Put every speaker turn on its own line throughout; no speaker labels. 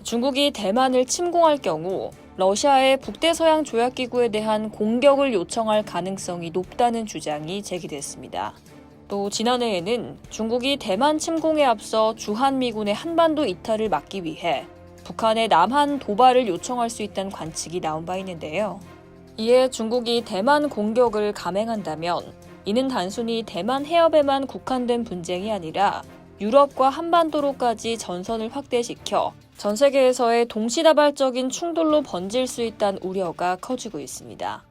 중국이 대만을 침공할 경우 러시아의 북대서양 조약기구에 대한 공격을 요청할 가능성이 높다는 주장이 제기됐습니다. 또 지난해에는 중국이 대만 침공에 앞서 주한미군의 한반도 이탈을 막기 위해 북한의 남한 도발을 요청할 수 있다는 관측이 나온 바 있는데요. 이에 중국이 대만 공격을 감행한다면 이는 단순히 대만 해협에만 국한된 분쟁이 아니라 유럽과 한반도로까지 전선을 확대시켜 전 세계에서의 동시다발적인 충돌로 번질 수 있다는 우려가 커지고 있습니다.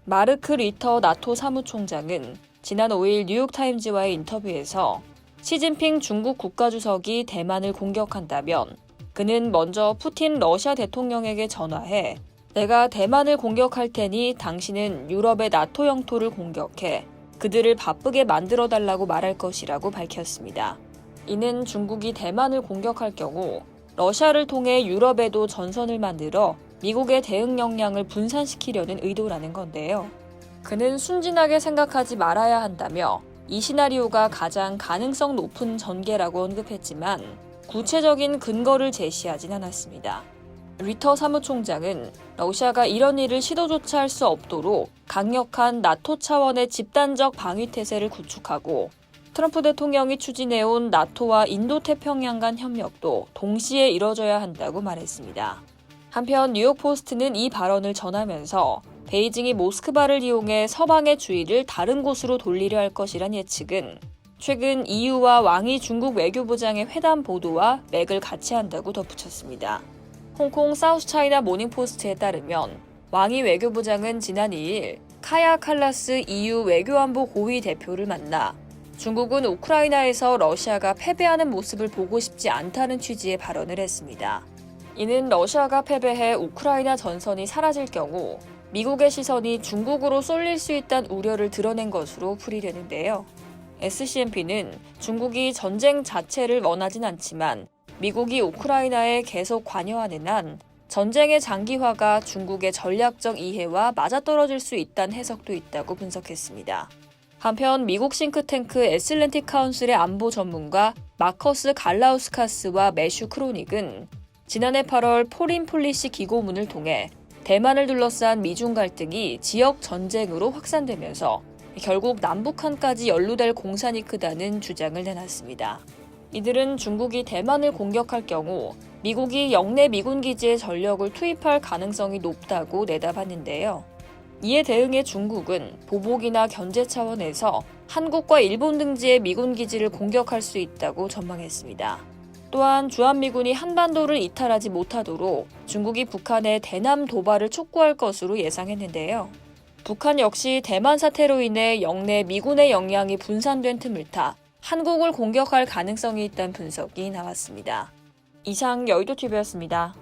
마르크 리터 나토 사무총장은 지난 5일 뉴욕타임즈와의 인터뷰에서 시진핑 중국 국가주석이 대만을 공격한다면 그는 먼저 푸틴 러시아 대통령에게 전화해 내가 대만을 공격할 테니 당신은 유럽의 나토 영토를 공격해 그들을 바쁘게 만들어달라고 말할 것이라고 밝혔습니다. 이는 중국이 대만을 공격할 경우 러시아를 통해 유럽에도 전선을 만들어 미국의 대응 역량을 분산시키려는 의도라는 건데요. 그는 순진하게 생각하지 말아야 한다며 이 시나리오가 가장 가능성 높은 전개라고 언급했지만 구체적인 근거를 제시하진 않았습니다. 리터 사무총장은 러시아가 이런 일을 시도조차 할 수 없도록 강력한 나토 차원의 집단적 방위태세를 구축하고 트럼프 대통령이 추진해온 나토와 인도태평양 간 협력도 동시에 이뤄져야 한다고 말했습니다. 한편 뉴욕포스트는 이 발언을 전하면서 베이징이 모스크바를 이용해 서방의 주의를 다른 곳으로 돌리려 할 것이란 예측은 최근 EU와 왕이 중국 외교부장의 회담 보도와 맥을 같이 한다고 덧붙였습니다. 홍콩 사우스차이나 모닝포스트에 따르면 왕이 외교부장은 지난 2일 카야 칼라스 EU 외교안보 고위 대표를 만나 중국은 우크라이나에서 러시아가 패배하는 모습을 보고 싶지 않다는 취지의 발언을 했습니다. 이는 러시아가 패배해 우크라이나 전선이 사라질 경우 미국의 시선이 중국으로 쏠릴 수 있다는 우려를 드러낸 것으로 풀이되는데요. SCMP는 중국이 전쟁 자체를 원하진 않지만 미국이 우크라이나에 계속 관여하는 한 전쟁의 장기화가 중국의 전략적 이해와 맞아떨어질 수 있다는 해석도 있다고 분석했습니다. 한편 미국 싱크탱크 애슬랜틱 카운슬의 안보 전문가 마커스 갈라우스카스와 매슈 크로닉은 지난해 8월 포린 폴리시 기고문을 통해 대만을 둘러싼 미중 갈등이 지역 전쟁으로 확산되면서 결국 남북한까지 연루될 공산이 크다는 주장을 내놨습니다. 이들은 중국이 대만을 공격할 경우 미국이 영내 미군 기지에 전력을 투입할 가능성이 높다고 내다봤는데요. 이에 대응해 중국은 보복이나 견제 차원에서 한국과 일본 등지의 미군 기지를 공격할 수 있다고 전망했습니다. 또한 주한미군이 한반도를 이탈하지 못하도록 중국이 북한의 대남 도발을 촉구할 것으로 예상했는데요. 북한 역시 대만 사태로 인해 영내 미군의 역량이 분산된 틈을 타 한국을 공격할 가능성이 있다는 분석이 나왔습니다. 이상 여의도TV였습니다.